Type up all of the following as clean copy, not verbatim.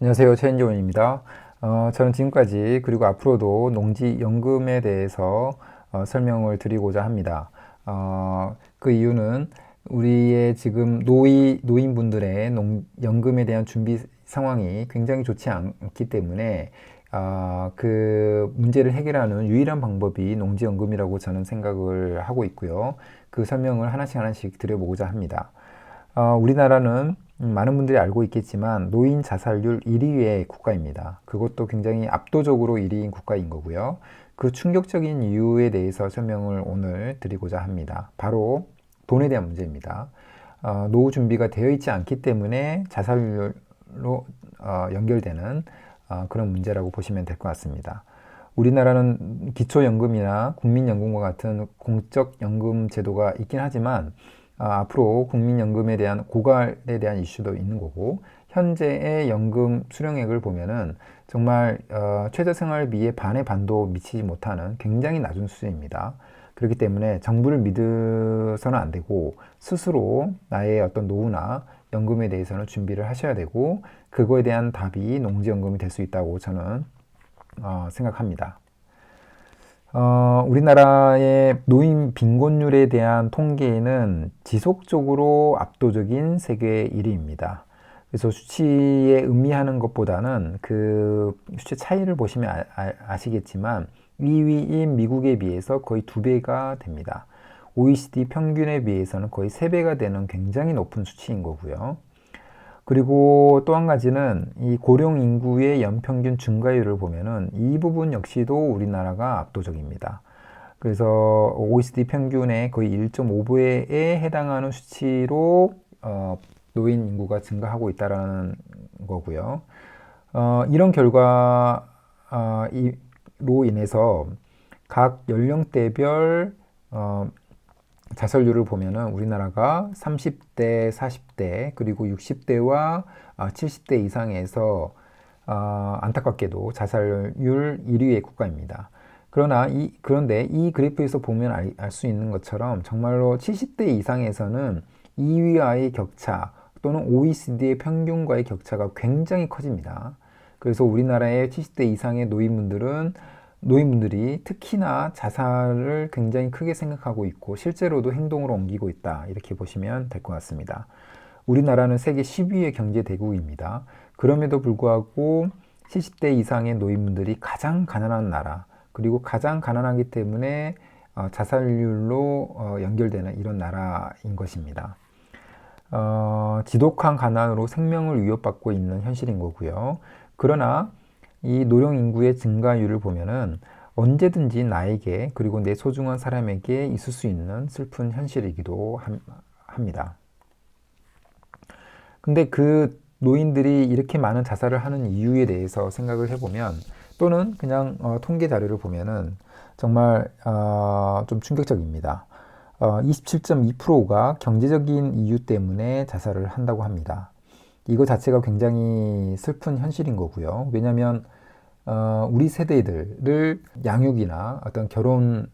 안녕하세요. 최인조원입니다. 저는 지금까지 그리고 앞으로도 농지연금에 대해서 설명을 드리고자 합니다. 그 이유는 우리의 지금 노인분들의 연금에 대한 준비 상황이 굉장히 좋지 않기 때문에 그 문제를 해결하는 유일한 방법이 농지연금이라고 저는 생각을 하고 있고요. 그 설명을 하나씩 드려보고자 합니다. 우리나라는 많은 분들이 알고 있겠지만 노인 자살률 1위의 국가입니다. 그것도 굉장히 압도적으로 1위인 국가인 거고요. 그 충격적인 이유에 대해서 설명을 오늘 드리고자 합니다. 바로 돈에 대한 문제입니다. 노후 준비가 되어 있지 않기 때문에 자살률로 연결되는 그런 문제라고 보시면 될 것 같습니다. 우리나라는 기초연금이나 국민연금과 같은 공적연금 제도가 있긴 하지만 앞으로 국민연금에 대한 고갈에 대한 이슈도 있는 거고, 현재의 연금 수령액을 보면은 정말 최저생활비의 반의 반도 미치지 못하는 굉장히 낮은 수준입니다. 그렇기 때문에 정부를 믿어서는 안 되고 스스로 나의 어떤 노후나 연금에 대해서는 준비를 하셔야 되고, 그거에 대한 답이 농지연금이 될 수 있다고 저는 생각합니다. 우리나라의 노인 빈곤율에 대한 통계는 지속적으로 압도적인 세계 1위입니다. 그래서 수치에 의미하는 것보다는 그 수치 차이를 보시면 아시겠지만 2위인 미국에 비해서 거의 2배가 됩니다. OECD 평균에 비해서는 거의 3배가 되는 굉장히 높은 수치인 거고요. 그리고 또 한 가지는 이 고령 인구의 연평균 증가율을 보면은 이 부분 역시도 우리나라가 압도적입니다. 그래서 OECD 평균의 거의 1.5배에 해당하는 수치로 노인 인구가 증가하고 있다라는 거고요. 이런 결과로 인해서 각 연령대별 자살률을 보면은 우리나라가 30대, 40대, 그리고 60대와 70대 이상에서 안타깝게도 자살률 1위의 국가입니다. 그런데 이 그래프에서 보면 알 수 있는 것처럼 정말로 70대 이상에서는 2위와의 격차 또는 OECD의 평균과의 격차가 굉장히 커집니다. 그래서 우리나라의 70대 이상의 노인분들이 특히나 자살을 굉장히 크게 생각하고 있고 실제로도 행동으로 옮기고 있다, 이렇게 보시면 될 것 같습니다. 우리나라는 세계 10위의 경제대국입니다. 그럼에도 불구하고 70대 이상의 노인분들이 가장 가난한 나라, 그리고 가장 가난하기 때문에 자살률로 연결되는 이런 나라인 것입니다. 지독한 가난으로 생명을 위협받고 있는 현실인 거고요. 그러나 이 노령 인구의 증가율을 보면은 언제든지 나에게 그리고 내 소중한 사람에게 있을 수 있는 슬픈 현실이기도 합니다. 근데 그 노인들이 이렇게 많은 자살을 하는 이유에 대해서 생각을 해보면, 또는 그냥 통계 자료를 보면은 정말 좀 충격적입니다. 27.2%가 경제적인 이유 때문에 자살을 한다고 합니다. 이거 자체가 굉장히 슬픈 현실인 거고요. 왜냐하면 우리 세대들을 양육이나 어떤 결혼에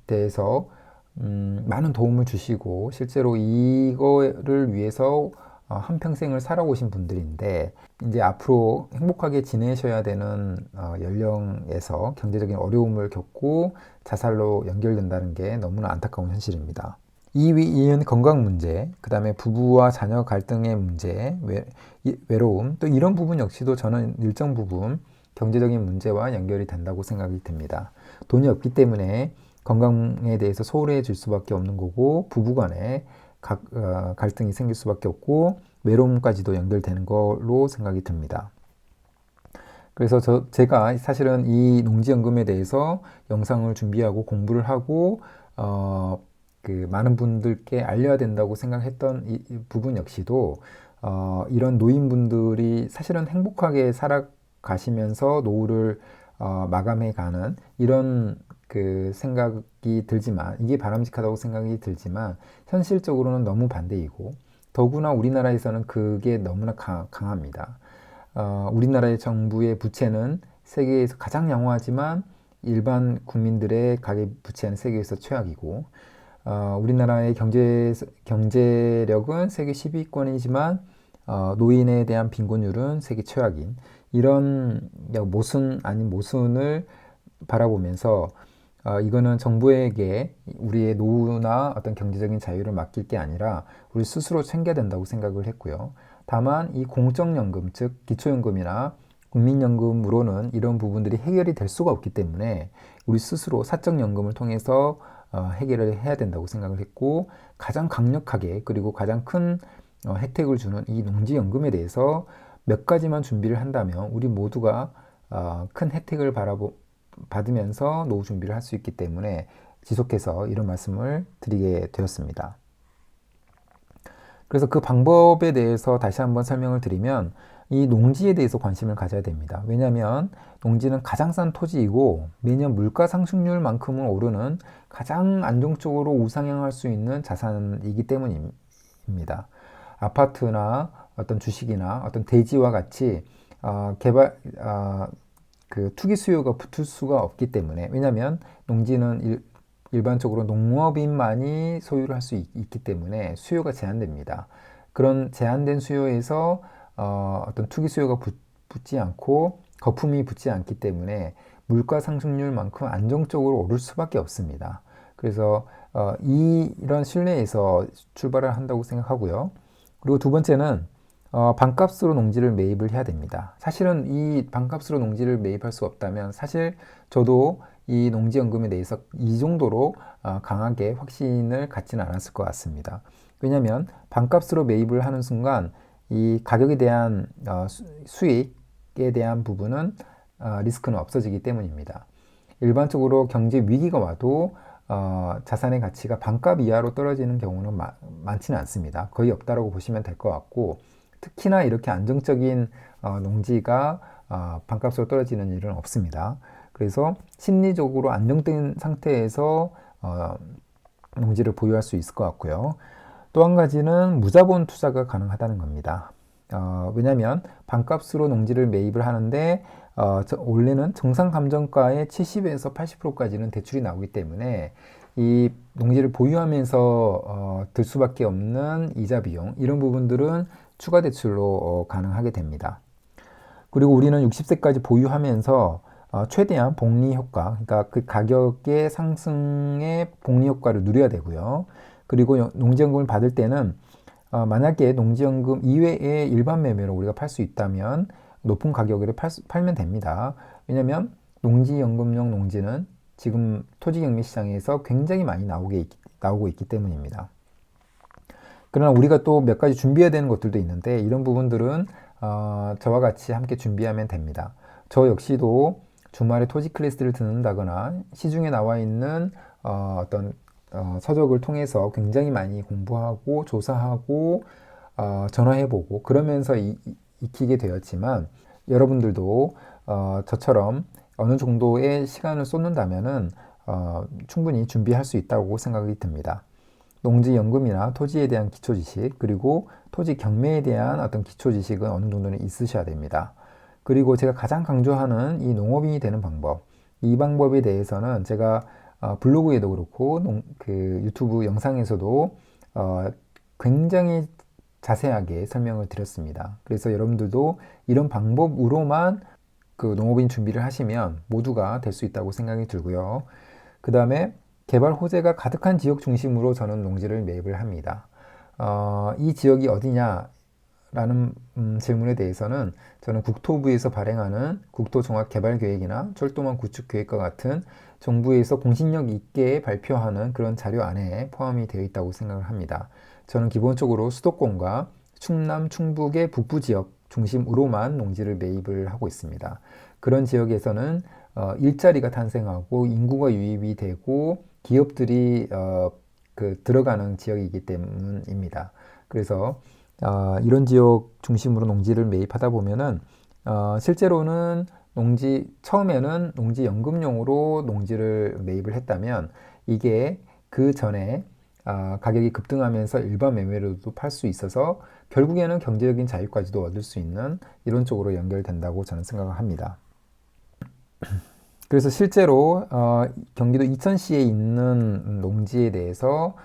대해서 많은 도움을 주시고 실제로 이거를 위해서 한평생을 살아오신 분들인데, 이제 앞으로 행복하게 지내셔야 되는 연령에서 경제적인 어려움을 겪고 자살로 연결된다는 게 너무나 안타까운 현실입니다. 2위는 건강 문제, 그 다음에 부부와 자녀 갈등의 문제, 외로움, 또 이런 부분 역시도 저는 일정 부분 경제적인 문제와 연결이 된다고 생각이 듭니다. 돈이 없기 때문에 건강에 대해서 소홀해질 수밖에 없는 거고, 부부간에 갈등이 생길 수밖에 없고, 외로움까지도 연결되는 걸로 생각이 듭니다. 그래서 제가 사실은 이 농지연금에 대해서 영상을 준비하고 공부를 하고 그 많은 분들께 알려야 된다고 생각했던 이 부분 역시도 이런 노인분들이 사실은 행복하게 살아가시면서 노후를 마감해가는 이런 그 생각이 들지만, 이게 바람직하다고 생각이 들지만 현실적으로는 너무 반대이고, 더구나 우리나라에서는 그게 너무나 강합니다. 우리나라의 정부의 부채는 세계에서 가장 양호하지만 일반 국민들의 가계 부채는 세계에서 최악이고, 우리나라의 경제력은 세계 10위권이지만 노인에 대한 빈곤율은 세계 최악인 이런 모순 아닌 모순을 바라보면서 이거는 정부에게 우리의 노후나 어떤 경제적인 자유를 맡길 게 아니라 우리 스스로 챙겨야 된다고 생각을 했고요. 다만 이 공적연금, 즉 기초연금이나 국민연금으로는 이런 부분들이 해결이 될 수가 없기 때문에 우리 스스로 사적연금을 통해서 해결을 해야 된다고 생각을 했고, 가장 강력하게 그리고 가장 큰 혜택을 주는 이 농지연금에 대해서 몇 가지만 준비를 한다면 우리 모두가 큰 혜택을 받으면서 노후 준비를 할 수 있기 때문에 지속해서 이런 말씀을 드리게 되었습니다. 그래서 그 방법에 대해서 다시 한번 설명을 드리면, 이 농지에 대해서 관심을 가져야 됩니다. 왜냐하면 농지는 가장 싼 토지이고 매년 물가 상승률만큼은 오르는 가장 안정적으로 우상향할 수 있는 자산이기 때문입니다. 아파트나 어떤 주식이나 어떤 대지와 같이 그 투기 수요가 붙을 수가 없기 때문에, 왜냐하면 농지는 일반적으로 농업인만이 소유를 할 수 있기 때문에 수요가 제한됩니다. 그런 제한된 수요에서 어떤 투기 수요가 붙지 않고 거품이 붙지 않기 때문에 물가 상승률만큼 안정적으로 오를 수밖에 없습니다. 그래서 이런 신뢰에서 출발을 한다고 생각하고요. 그리고 두 번째는 반값으로 농지를 매입을 해야 됩니다. 사실은 이 반값으로 농지를 매입할 수 없다면 사실 저도 이 농지연금에 대해서 이 정도로 강하게 확신을 갖지는 않았을 것 같습니다. 왜냐하면 반값으로 매입을 하는 순간 이 가격에 대한 수익에 대한 부분은 리스크는 없어지기 때문입니다. 일반적으로 경제 위기가 와도 자산의 가치가 반값 이하로 떨어지는 경우는 많지는 않습니다. 거의 없다라고 보시면 될 것 같고, 특히나 이렇게 안정적인 농지가 반값으로 떨어지는 일은 없습니다. 그래서 심리적으로 안정된 상태에서 농지를 보유할 수 있을 것 같고요. 또 한 가지는 무자본 투자가 가능하다는 겁니다. 왜냐하면 반값으로 농지를 매입을 하는데 원래는 정상 감정가의 70에서 80%까지는 대출이 나오기 때문에 이 농지를 보유하면서 들 수밖에 없는 이자 비용, 이런 부분들은 추가 대출로 가능하게 됩니다. 그리고 우리는 60세까지 보유하면서 최대한 복리 효과, 그러니까 그 가격의 상승의 복리 효과를 누려야 되고요. 그리고 농지연금을 받을 때는 만약에 농지연금 이외에 일반 매매로 우리가 팔 수 있다면 높은 가격으로 팔면 됩니다. 왜냐하면 농지연금용 농지는 지금 토지경매 시장에서 굉장히 많이 나오고 있기 때문입니다. 그러나 우리가 또 몇 가지 준비해야 되는 것들도 있는데, 이런 부분들은 저와 같이 함께 준비하면 됩니다. 저 역시도 주말에 토지 클래스를 듣는다거나 시중에 나와 있는 어떤 서적을 통해서 굉장히 많이 공부하고 조사하고 전화해보고 그러면서 익히게 되었지만, 여러분들도 저처럼 어느 정도의 시간을 쏟는다면은 충분히 준비할 수 있다고 생각이 듭니다. 농지연금이나 토지에 대한 기초지식, 그리고 토지 경매에 대한 어떤 기초지식은 어느 정도는 있으셔야 됩니다. 그리고 제가 가장 강조하는 이 농업인이 되는 방법, 이 방법에 대해서는 제가 블로그에도 그렇고 그 유튜브 영상에서도 굉장히 자세하게 설명을 드렸습니다. 그래서 여러분들도 이런 방법으로만 그 농업인 준비를 하시면 모두가 될 수 있다고 생각이 들고요. 그 다음에 개발 호재가 가득한 지역 중심으로 저는 농지를 매입을 합니다. 이 지역이 어디냐라는 질문에 대해서는 저는 국토부에서 발행하는 국토종합개발계획이나 철도망 구축계획과 같은 정부에서 공신력 있게 발표하는 그런 자료 안에 포함이 되어 있다고 생각을 합니다. 저는 기본적으로 수도권과 충남, 충북의 북부 지역 중심으로만 농지를 매입을 하고 있습니다. 그런 지역에서는 일자리가 탄생하고 인구가 유입이 되고 기업들이 들어가는 지역이기 때문입니다. 그래서 이런 지역 중심으로 농지를 매입하다 보면은 실제로는 처음에는 농지연금용으로 농지를 매입을 했다면 이게 그 전에 가격이 급등하면서 일반 매매로도 팔 수 있어서 결국에는 경제적인 자유까지도 얻을 수 있는 이런 쪽으로 연결된다고 저는 생각을 합니다. 그래서 실제로 경기도 이천시에 있는 농지에 대해서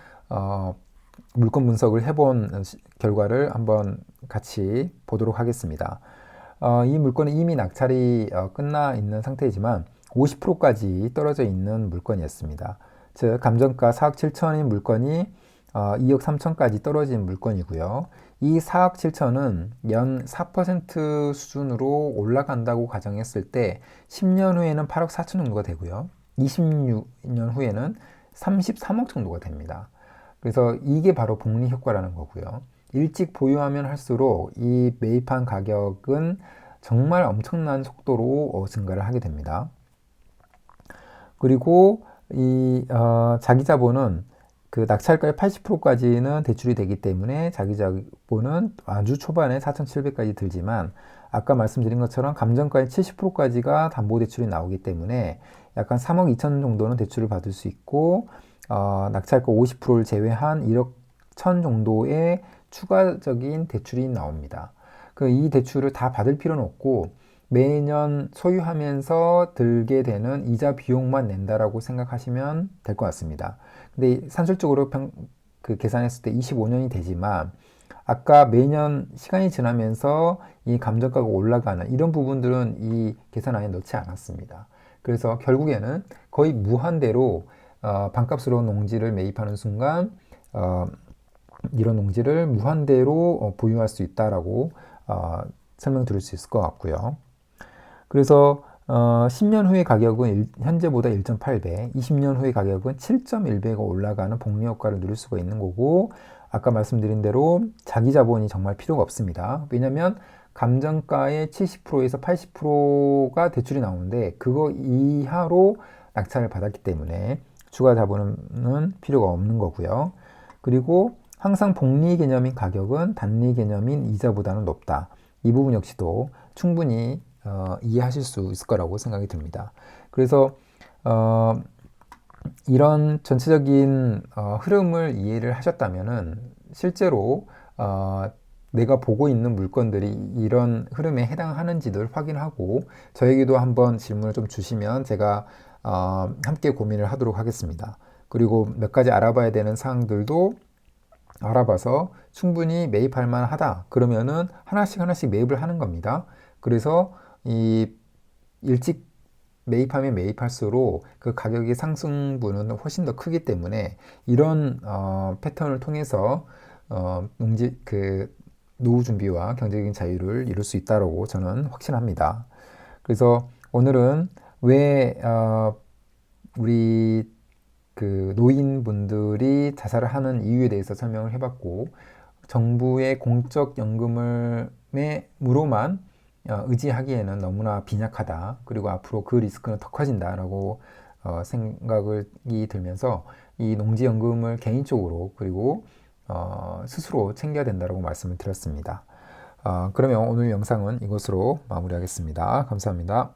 물건 분석을 해본 결과를 한번 같이 보도록 하겠습니다. 이 물건은 이미 낙찰이 끝나 있는 상태이지만 50%까지 떨어져 있는 물건이었습니다. 즉 감정가 4억 7천인 물건이 2억 3천까지 떨어진 물건이고요. 이 4억 7천은 연 4% 수준으로 올라간다고 가정했을 때 10년 후에는 8억 4천 정도가 되고요. 26년 후에는 33억 정도가 됩니다. 그래서 이게 바로 복리 효과라는 거고요. 일찍 보유하면 할수록 이 매입한 가격은 정말 엄청난 속도로 증가를 하게 됩니다. 그리고 이 자기 자본은 그 낙찰가의 80%까지는 대출이 되기 때문에 자기 자본은 아주 초반에 4,700까지 들지만 아까 말씀드린 것처럼 감정가의 70%까지가 담보대출이 나오기 때문에 약간 3억 2천 정도는 대출을 받을 수 있고 낙찰가 50%를 제외한 1억 1천 정도의 추가적인 대출이 나옵니다. 이 대출을 다 받을 필요는 없고 매년 소유하면서 들게 되는 이자 비용만 낸다라고 생각하시면 될 것 같습니다. 근데 산술적으로 계산했을 때 25년이 되지만 아까 매년 시간이 지나면서 이 감정가가 올라가는 이런 부분들은 이 계산 안에 넣지 않았습니다. 그래서 결국에는 거의 무한대로 반값으로 농지를 매입하는 순간 이런 농지를 무한대로 보유할 수 있다라고 설명드릴 수 있을 것 같고요. 그래서 10년 후의 가격은 현재보다 1.8배, 20년 후의 가격은 7.1배가 올라가는 복리 효과를 누릴 수가 있는 거고 아까 말씀드린 대로 자기 자본이 정말 필요가 없습니다. 왜냐하면 감정가의 70%에서 80%가 대출이 나오는데 그거 이하로 낙찰을 받았기 때문에 추가 자본은 필요가 없는 거고요. 그리고 항상 복리 개념인 가격은 단리 개념인 이자보다는 높다. 이 부분 역시도 충분히 이해하실 수 있을 거라고 생각이 듭니다. 그래서 이런 전체적인 흐름을 이해를 하셨다면은 실제로 내가 보고 있는 물건들이 이런 흐름에 해당하는지를 확인하고 저에게도 한번 질문을 좀 주시면 제가 함께 고민을 하도록 하겠습니다. 그리고 몇 가지 알아봐야 되는 사항들도 알아봐서 충분히 매입할 만하다 그러면은 하나씩 매입을 하는 겁니다. 그래서 이 일찍 매입하면 매입할수록 그 가격의 상승분은 훨씬 더 크기 때문에 이런 패턴을 통해서 노후 준비와 경제적인 자유를 이룰 수 있다고 저는 확신합니다. 그래서 오늘은 왜 우리 노인분들이 자살을 하는 이유에 대해서 설명을 해봤고 정부의 공적연금으로만 의지하기에는 너무나 빈약하다. 그리고 앞으로 그 리스크는 더 커진다라고 생각이 들면서 이 농지연금을 개인적으로 그리고 스스로 챙겨야 된다고 말씀을 드렸습니다. 그러면 오늘 영상은 이것으로 마무리하겠습니다. 감사합니다.